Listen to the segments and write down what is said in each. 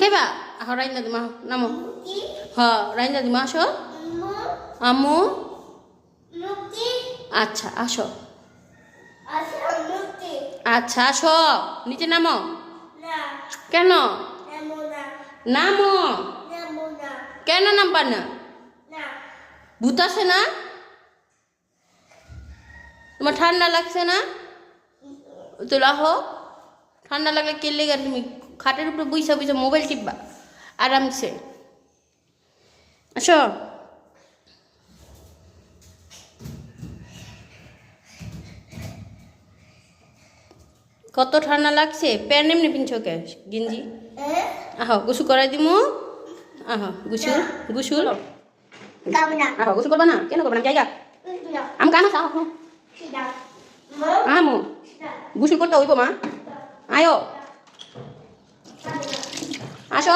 খাইবা আহ রাইন্দা দিমা নামো হ রাইন্দা দিমা আসো আম্মু আচ্ছা আসো আচ্ছা আসো নিচে নামো কেন নামো কেন নামবা না ভূত আছে না তোমার ঠান্ডা লাগছে না তো রাহো ঠান্ডা লাগলে কে লেগে তুমি খাটের উপরে বইসা বইসা মোবাইল টিপবা আরামসে আসো কত ঠান্ডা লাগছে প্যান এমনি পিনছো কে গেঞ্জি আহ গোসু করাই দিমু আহ গুসুল গুসুল আহ গোসু করবা না কেন করবা না জায়গা আমি কানা চাও আমু গুসুল করতে হইব মা আয়ো আসো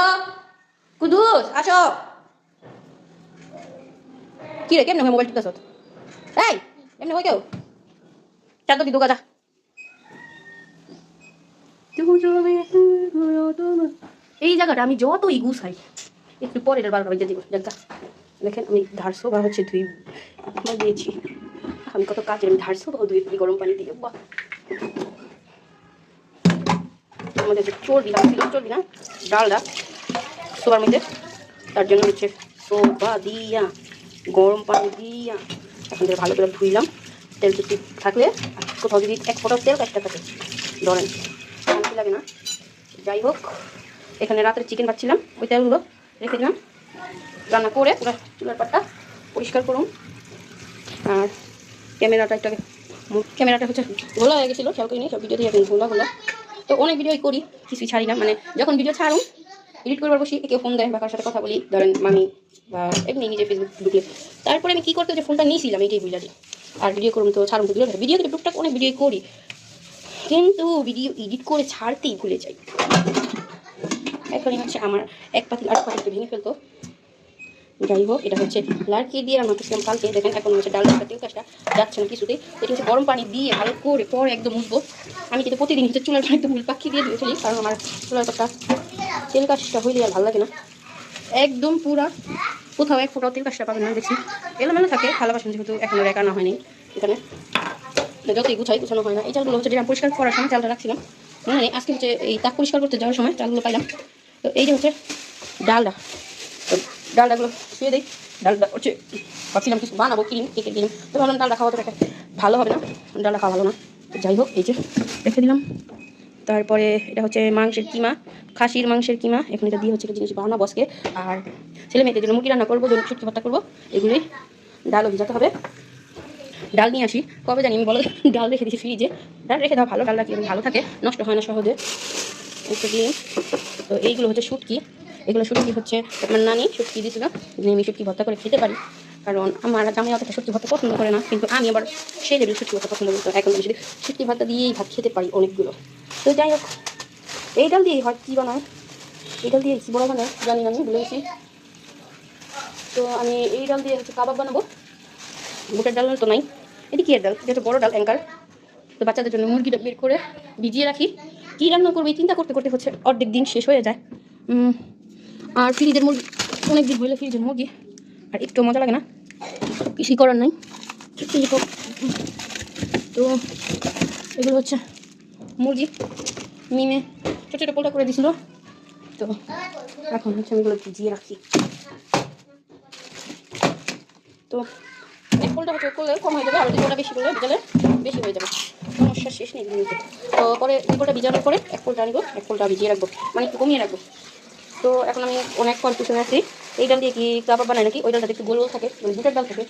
কুদুস আসো কি রে কেমনে মোবাইল টিপতেছ এই এমনি হই কেউ চার তো দি দোকা যা এই জায়গাটা আমি যতই গুছাই একটু পরে এটার বারোটা বেজে দিব জায়গা দেখেন আমি ধারসো বা হচ্ছে ধুই দিয়েছি আমি কত কাজে আমি ধারসো বা ধুয়ে ফেলি গরম পানি দিয়ে বাহ আমাদের চর্বি চর্বি না ডালটা সোবার মধ্যে তার জন্য হচ্ছে সোবা দিয়া গরম পানি দিয়া এখন থেকে ভালো করে ধুইলাম তেল চুটি থাকলে কোথাও যদি এক ফোঁটা তেল কাজটা থাকে ধরেন শান্তি লাগে না যাই হোক এখানে রাতের চিকেন পাচ্ছিলাম ওই তেলগুলো রেখে দিলাম রান্না করে পুরো চুলার পাটটা পরিষ্কার করুন আর ক্যামেরাটা হচ্ছে ঘোলা হয়ে গেছিলো খেয়াল করিনি সব ভিডিওতেই এখন ঘোলা তো অনেক ভিডিওই করি কিছুই ছাড়ি না মানে যখন ভিডিও ছাড়ুন এডিট করবার বসি কেউ ফোন দেয় বা কার সাথে কথা বলি ধরেন মামি বা এমনি নিজে ফেসবুক ঢুকলে তারপরে আমি কী করতে যে ফোনটা নিয়েছিলাম এইটাই বুঝলা দিই আর ভিডিও করুন তো ছাড়ুন তো ভিডিও কিন্তু টুকটাক অনেক ভিডিও করি কিন্তু ভিডিও এডিট করে ছাড়তেই ভুলে যাই এখনই হচ্ছে আমার এক পাতিল আট পাতিলটা ভেঙে ফেলতো যাই হোক এটা হচ্ছে লাড়কি দিয়ে রান্না করছিলাম কালকে দেখেন এখন হচ্ছে ডাল তেল কাজটা যাচ্ছে না কিছুতেই এটা হচ্ছে গরম পানি দিয়ে ভালো করে পরে একদম মুছবো আমি কিন্তু প্রতিদিন হচ্ছে চুলার পানি একদম পাখি দিয়ে দিয়ে ফেলি কারণ আমার চুলার পাতা তেল কাজটা হইলে আর ভালো লাগে না একদম পুরা কোথাও এক ফোটাও তেল কাজটা পাবেন না দেখছি এলোমেলো থাকে ভালোবাসেন যেহেতু এখন একা না হয়নি এখানে যতই গুছানো হয় না এই চালগুলো হচ্ছে যেটা পরিষ্কার করার সময় চালটা রাখছিলাম মানে আজকে হচ্ছে এই তাক পরিষ্কার করতে যাওয়ার সময় চালগুলো পাইলাম তো এই যে হচ্ছে ডালটা তো ডালটাগুলো শুয়ে দিই ডালটা হচ্ছে ভাবছিলাম কিছু বানাবো ক্রিম কেকের ক্রিম তো ভাবলাম ডালটা খাওয়া তো ভালো হবে না ডালটা খাওয়া ভালো না যাই হোক এই যে রেখে দিলাম তারপরে এটা হচ্ছে মাংসের কিমা খাসির মাংসের কিমা এখন এটা দিয়ে হচ্ছে জিনিস বানাবো বসকে আর ছেলে মেয়েদের জন্য মুরগি রান্না করবো শুটকি ভর্তা করবো এগুলোই ডালও ভিজাতে হবে ডাল নিয়ে আসি কবে জানি আমি বলো ডাল রেখে দিয়েছি ফ্রিজে ডাল রেখে দেওয়া ভালো ডালটা কি ভালো থাকে নষ্ট হয় না সহজে একটু দিয়ে তো এইগুলো হচ্ছে শুটকি এগুলো শুটকি হচ্ছে আমার নানি শুটকি দিয়েছিল যে আমি শুটকি ভর্তা করে খেতে পারি কারণ আমার জামাই অতটা শুটকি ভর্তা পছন্দ করে না কিন্তু আমি আবার সেই লেভেল শুটকি ভর্তা পছন্দ করি তো এখন আমি শুটকি ভর্তা দিয়েই ভাত খেতে পারি অনেকগুলো তো যাই হোক এই ডাল দিয়েই হয় কী বানায় এই ডাল দিয়ে কী বড় বানায় জানি আমি ভুলে গেছি তো আমি এই ডাল দিয়ে হচ্ছে কাবাব বানাবো বুটের ডাল তো নাই এটি কি এর ডাল যেটা বড় ডাল অ্যাঙ্কার তো বাচ্চাদের জন্য মুরগিটা বের করে ভিজিয়ে রাখি কী রান্না করবো এই চিন্তা করতে করতে হচ্ছে অর্ধেক দিন শেষ হয়ে যায় আর ফ্রিজের মুরগি অনেক দিন হইলে ফ্রিজের মুরগি আর একটু মজা লাগে না কিছুই করার নাই তো এগুলো হচ্ছে মুরগি মিমে ছোটো ছোটো পোলটা করে দিয়েছিল তো এখন হচ্ছে আমি এগুলো ভিজিয়ে রাখি তো এক পোলটা হচ্ছে করলে কম হয়ে যাবে আর দুটোটা বেশি করলে ভিজালে বেশি হয়ে যাবে সমস্যা শেষ নেই তো পরে দুই পোলটা ভিজানোর পরে এক পোলটা আনবো এক পোলটা ভিজিয়ে রাখবো মানে একটু কমিয়ে রাখবো তো এখন আমি অনেক কনফিউশনে আছি এই ডাল দিয়ে কি কাবাব বানাই নাকি ওই ডালটা একটু গোল গোল থাকে মানে বুটের ডাল থাকে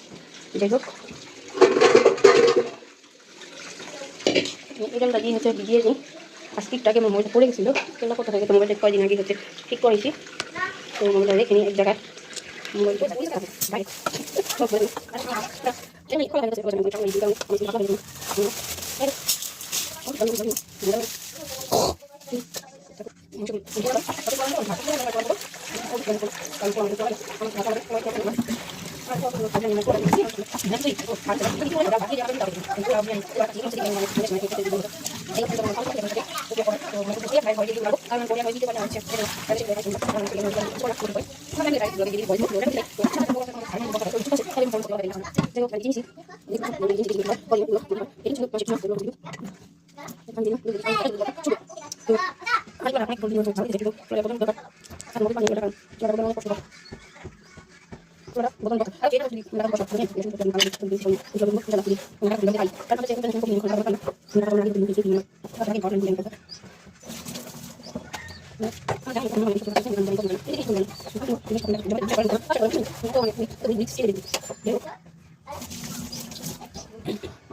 যাই হোক এই ডালটা দিয়ে হচ্ছে ভিজিয়ে নিই আর স্টিকটাকে আমার মোবাইলটা পড়ে গেছিলো তেলটা কোথা থেকে তো মোবাইলটা কয়দিন আগে হচ্ছে ঠিক করেছি তো মোবাইলটা রেখে নিই এক জায়গায় মোবাইলটা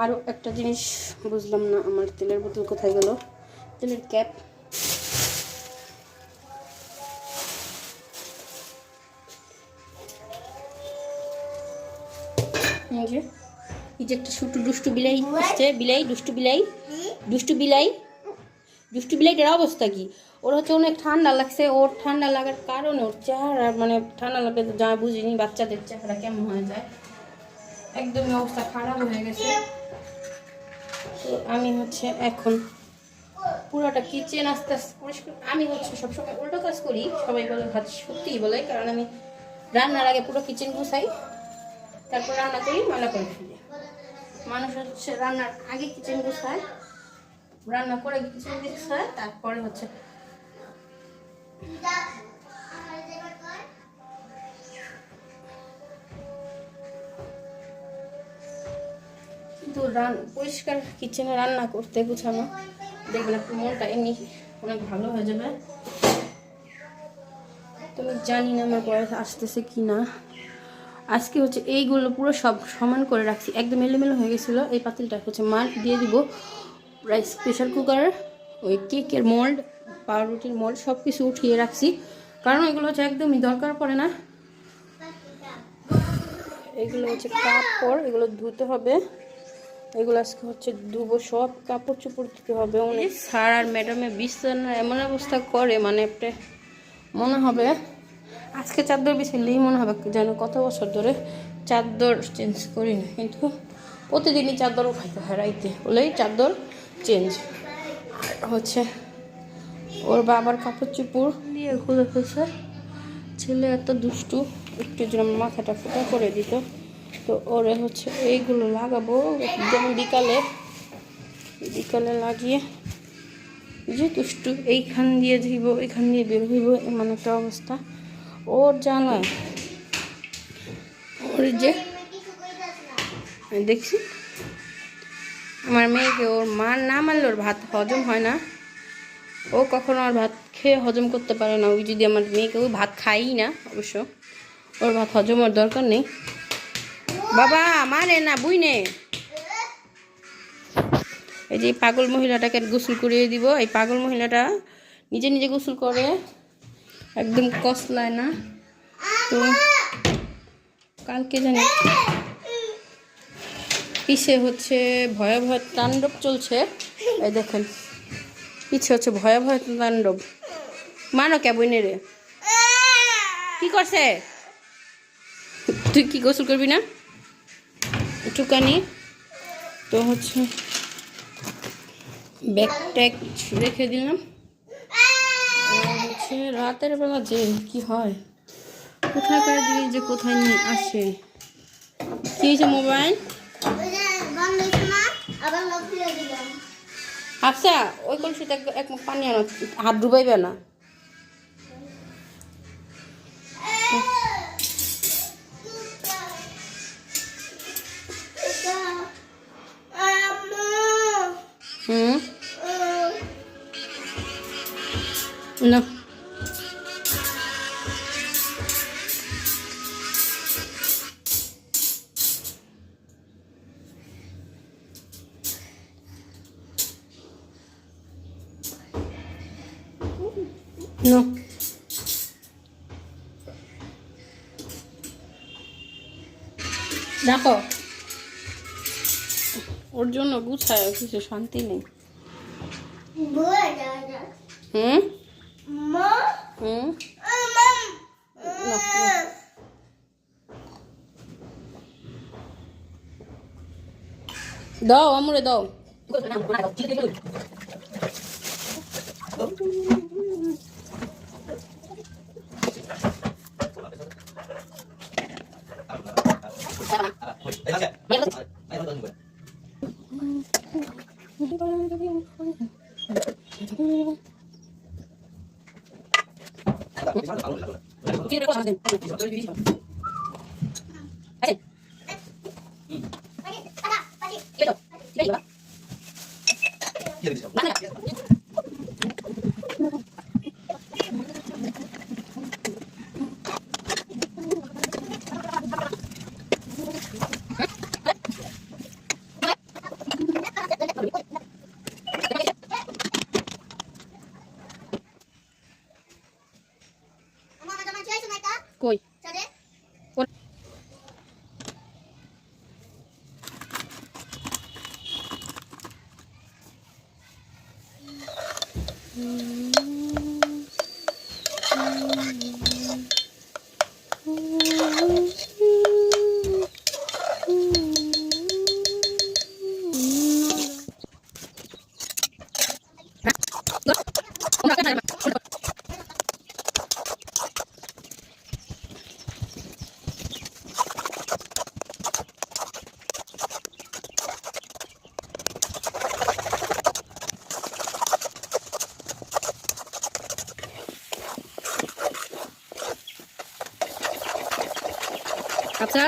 আরো একটা জিনিস বুঝলাম না, আমার তেলের বোতল কোথায় গেল? তেলের ক্যাপ। এই যে একটা ছোট দুষ্টু বিলাই আসছে, দুষ্টু বিলাইটার অবস্থা কি? ওর হচ্ছে অনেক ঠান্ডা লাগছে, ওর ঠান্ডা লাগার কারণে ওর চেহারা মানে ঠান্ডা লাগলে তো যা বুঝিনি বাচ্চাদের চেহারা কেমন হয়ে যায়, একদমই অবস্থা খারাপ হয়ে গেছে। তো আমি হচ্ছে এখন পুরোটা কিচেন আস্তে আস্তে পরিষ্কার। আমি হচ্ছে সবসময় উল্টো কাজ করি, সবাই বলে ভাত সত্যিই বলে, কারণ আমি রান্নার আগে পুরো কিচেন গুছাই, তারপর রান্না করি, ময়লা করে ফেলি। মানুষ হচ্ছে রান্নার আগে কিচেন গুছায়, রান্না করে কিচেন গুছায়, তারপরে হচ্ছে কিন্তু পরিষ্কার কিচেনে রান্না করতে গুছানো দেখবেন আপনার মনটা এমনি অনেক ভালো হয়ে যাবে। তুমি জানি না আমার বয়স আসতেছে কি না। আজকে হচ্ছে এইগুলো পুরো সব সমান করে রাখছি, একদম এলোমেলো হয়ে গেছিলো। এই পাতিলটা হচ্ছে মার দিয়ে দিব রাইস প্রেশার কুকার, ওই কেকের মোল্ড, পাউরুটির মোল্ড সব কিছু উঠিয়ে রাখছি, কারণ এগুলো হচ্ছে একদমই দরকার পড়ে না। এগুলো হচ্ছে কাপড়, এগুলো ধুতে হবে, এগুলো আজকে হচ্ছে ধুবো, সব কাপড় চোপড় ধুতে হবে। অনেক স্যার আর ম্যাডামে বিছানা এমন অবস্থা করে, মানে মনে হবে আজকে চাদর বিছাইলেই মনে হবে যেন কত বছর ধরে চাদর চেঞ্জ করি না, কিন্তু প্রতিদিনই চাদর উঠাইতে হয় রাইতে বলেই চাদর চেঞ্জ। আর হচ্ছে ওর বাবার কাপড় চোপড় দিয়ে খুলে ফেলছে, ছেলে এত দুষ্টু, একটু যেন মাথাটা ফোটা করে দিত। তো ওরে হচ্ছে এইগুলো লাগাবো, যেমন বিকালে লাগিয়ে যে দুষ্টু এইখান দিয়ে ধুইব, এইখান দিয়ে বের হইব, এমন একটা অবস্থা ওর জানায়। ওর যে দেখছি আমার মেয়েকে ওর মা না মারলে ওর ভাত হজম হয় না, ও কখনো আর ভাত খেয়ে হজম করতে পারে না। ওই যদি আমার মেয়েকে ওই ভাত খাই না, অবশ্য ওর ভাত হজম হওয়ার দরকার নেই। বাবা মানে না বুই নে, এই যে পাগল মহিলাটাকে গোসল করিয়ে দিব। এই পাগল মহিলাটা নিজে নিজে গোসল করে, একদম কসলায় না। তো কালকে জানি পিছে হচ্ছে ভয়াবহ তাণ্ডব চলছে, এই দেখেন পিছে হচ্ছে ভয়াবহ তাণ্ডব। মানো কে বইনে রে, কি করছে? তুই কি গোসল করবি না একটুখানি? তো হচ্ছে ব্যাগ ট্যাগ রেখে দিলাম। হচ্ছে রাতের বেলা যে কি হয়, কোথায় করে দিই যে কোথায় নিয়ে আসে। কি হয়েছে মোবাইল? আচ্ছা ওই কলসিতে এক মুখ পানি আনো, হাত ডুবাইবে না। না No. দেখো ওর জন্য গুছায় কিছু শান্তি নেই। হুম হুম দাও আমরে দাও। কই আচ্ছা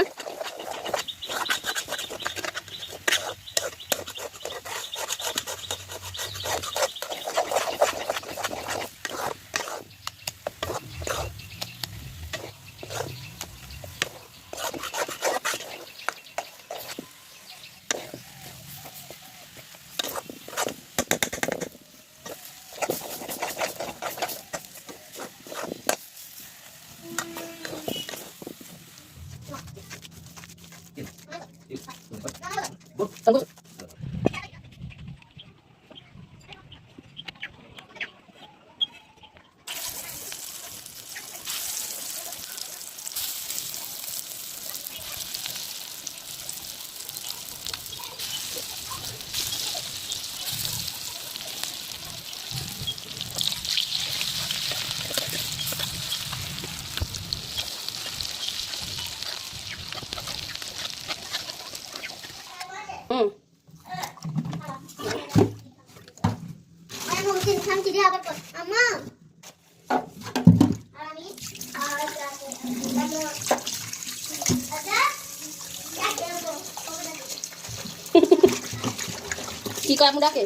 কি কামু ডাকে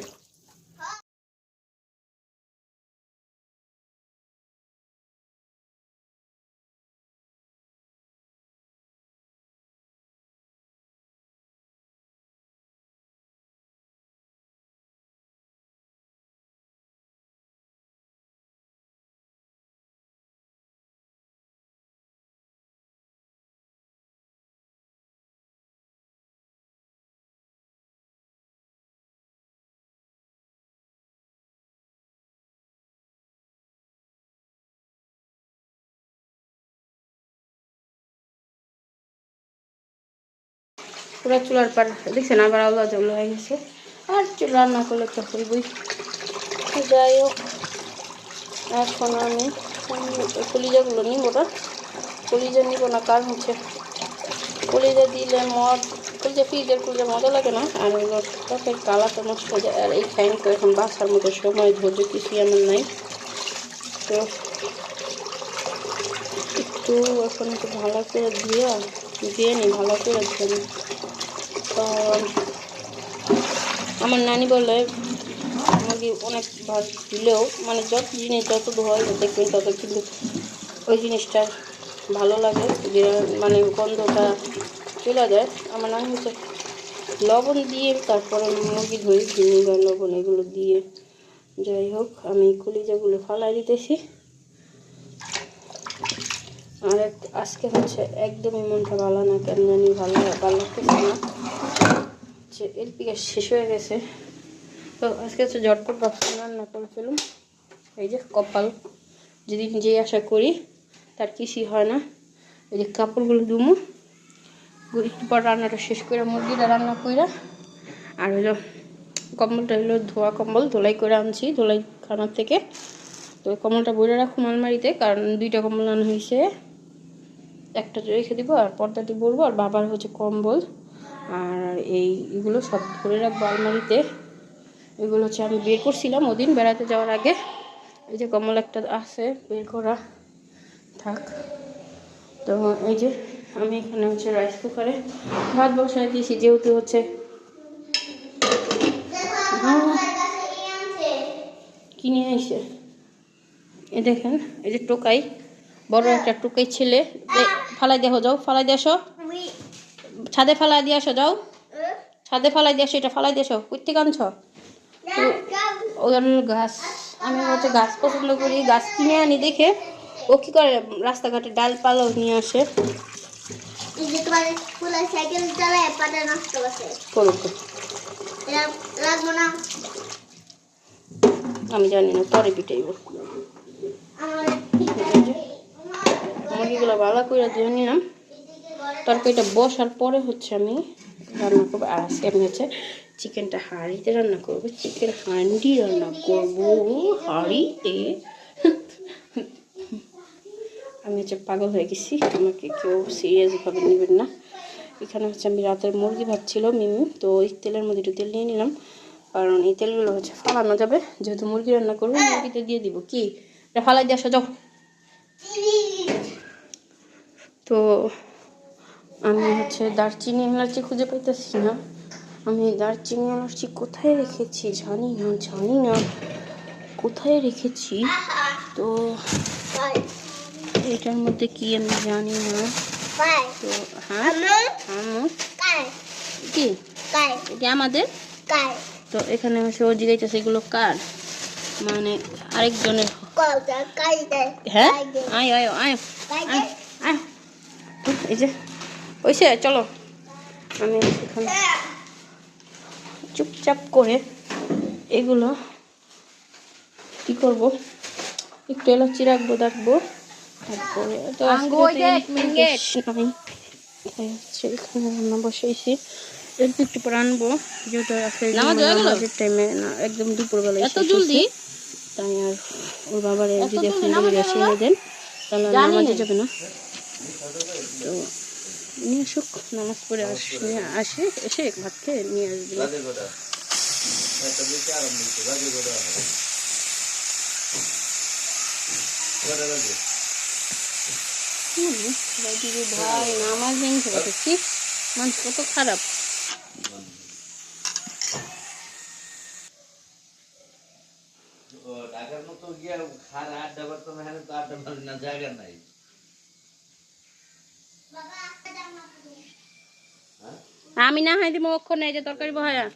পুরা চুলার পার দেখছেন আবার আলাদা জল হয়ে গেছে আর চুল রান্না করলে তো হইবই যাই হোক এখন আমি কলিজাগুলো নিব না কলিজা নিব না কারণ হচ্ছে কলিজা দিলে মদ কলিজা ফ্রিজের কলিজা মজা লাগে না আর ওগুলো ত্বকের কালারটা নষ্ট হয়ে যায় আর এই খাইন তো এখন বাসার মতো সময় ধৈর্য কিছুই আমার নাই তো একটু এখন একটু ভালো করে দিয়ে নিই ভালো করে ধুয়ে নিই তো আমার নানি বলে মুরগি অনেক ভাত দিলেও মানে যত জিনিস যত ধোয়া দেখবেন তত কিন্তু ওই জিনিসটা ভালো লাগে যে মানে গন্ধটা চলে যায় আমার নানি হচ্ছে লবণ দিয়ে তারপরে মুরগি ধুই ভিনেগার লবণ এগুলো দিয়ে যাই হোক আমি কলিজাগুলো ফালাই দিতেছি আর আজকে হচ্ছে একদমই মনটা ভালো না কেন জানি ভালো লাগতেছে না যে এলপি গ্যাস শেষ হয়ে গেছে তো আজকে হচ্ছে ঝটপট ভাবছি রান্না করে ফেলুন এই যে কপাল যেদিন যে আশা করি তার কিছুই হয় না এই যে কাপড়গুলো ধুমো একটু পর রান্নাটা শেষ করে মুরগিটা রান্না করে আর হলো কম্বলটা হলো ধোয়া কম্বল ধোলাই করে আনছি ধোলাই খানার থেকে তো ওই কম্বলটা বইরে রাখুন আলমারিতে কারণ দুইটা কম্বল আনা হয়েছে একটা রেখে দিব আর পর্দাটি বলবো আর বাবার হচ্ছে কম্বল আর এইগুলো সব ধরে রাখবো আলমারিতে এগুলো হচ্ছে আমি বের করছিলাম ওদিন বেড়াতে যাওয়ার আগে এই যে কম্বল একটা আছে বের করা থাক। তো এই যে আমি এখানে হচ্ছে রাইস কুকারে ভাত বসাই দিয়েছি, যেহেতু হচ্ছে কিনে আইসে। এই দেখেন, এই যে টোকাই, বড় একটা টোকাই ছেলে, ফালাই দেখো, যাও ফালাই দিয়ে আসো, ছাদে ফালাই দিয়ে আসো, যাও ছাদে ফালাই দিয়ে আসো, এটা ফালাই দিয়ে আসো, কই থেকে আনছ? ওই গাছ, আমি হচ্ছে গাছ পছন্দ করি, গাছ কিনে আনি দেখে ও কি করে রাস্তাঘাটে ডালপালাও নিয়ে আসে। আমি জানি না, পরে পিটাইব। মুরগিগুলো ভালো করে ধুয়ে নিলাম। তরকারিটা বসার পরে হচ্ছে আমি রান্না করবো। আর আজকে আমি হচ্ছে চিকেনটা হাঁড়িতে রান্না করবো, চিকেন হান্ডি রান্না করবো হাঁড়িতে। আমি হচ্ছে পাগল হয়ে গেছি, আমাকে কেউ সিরিয়াসভাবে নেবেন না। এখানে হচ্ছে আমি রাতের মুরগি ভাবছিল মিমি, তো ওই তেলের মধ্যে একটু তেল নিয়ে নিলাম, কারণ এই তেলগুলো হচ্ছে ফালানো যাবে, যেহেতু মুরগি রান্না করবো মুরগিতে দিয়ে দিব। কি এটা ফালাই দিয়ে আসা, যাও। তো আমি হচ্ছে দারচিনি এলাচি খুঁজে পাইতেছি না, আমি দারচিনি এলাচি কোথায় রেখেছি জানি না কোথায় রেখেছি। তো এটার মধ্যে কি আমি জানি না। তো হ্যাঁ কি এটা আমাদের, তো এখানে হচ্ছে ও জিগাইতেছে এগুলো কার, মানে আরেকজনের। হ্যাঁ আয় আয় আয় আয় আয়, এই যে ওইসে চলো। আমি এখানে চুপচাপ করে এগুলো কি করব, একটু এলাচি রাখবো তারপরে তো এখানে রান্না বসাইছি, একটু পরে আনবো, যেহেতু নামাজের টাইমে না, একদম দুপুরবেলা এত জলদি, তাই আর ওর বাবার যদি এখন এসে এনে দেন তাহলে নামাজে যাবে না। তো নিয়ে আসুক, নামাজ পড়ে আসে এসে ভাত খেয়ে নিয়ে আসবে। ভাই নামাজ ভেঙে ফেলেছি, মানুষ কত খারাপ। আমি না হয় দিব অক্ষর নেই যে তরকারি বহায়া।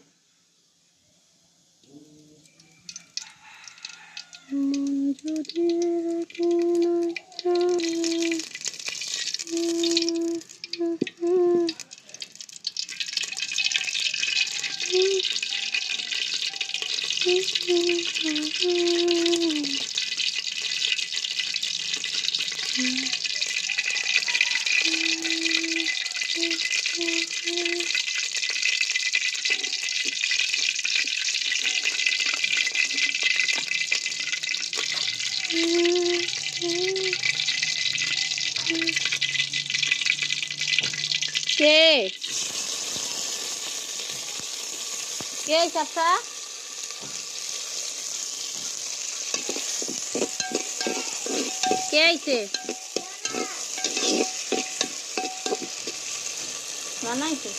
কে চাপা কে আইছে বানাইছে।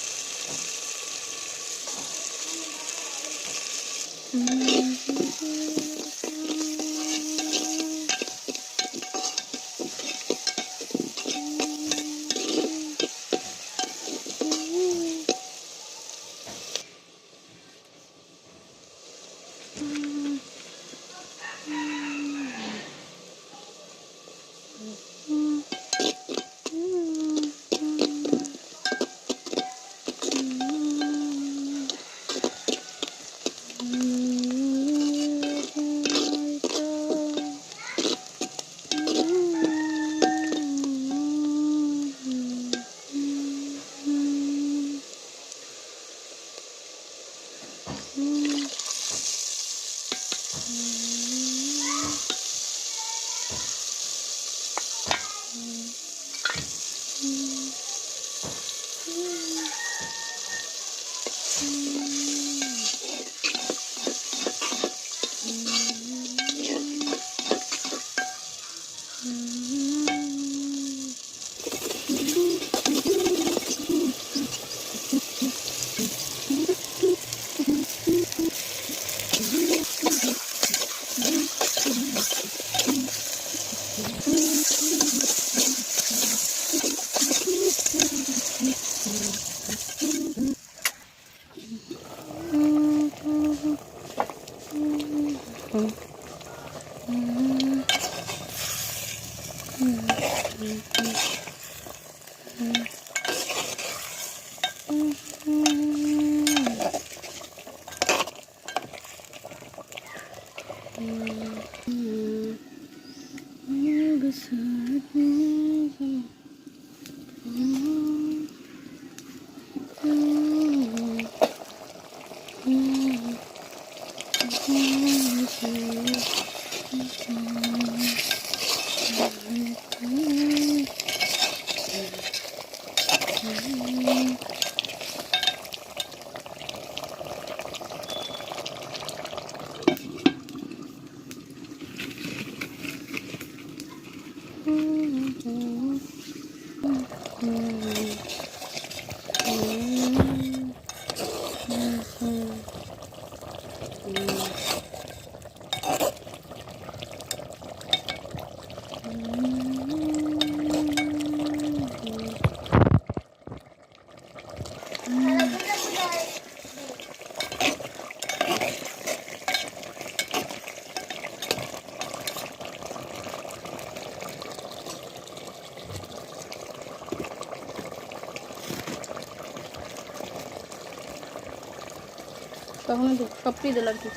তখন সব ফ্রিজে লাগবে।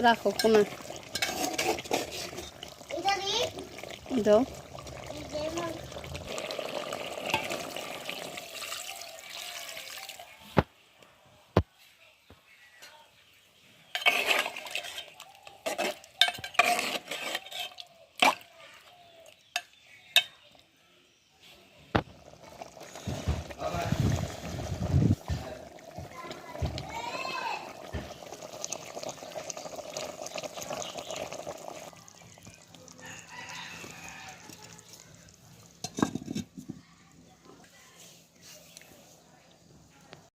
রাখো কোনা দাও।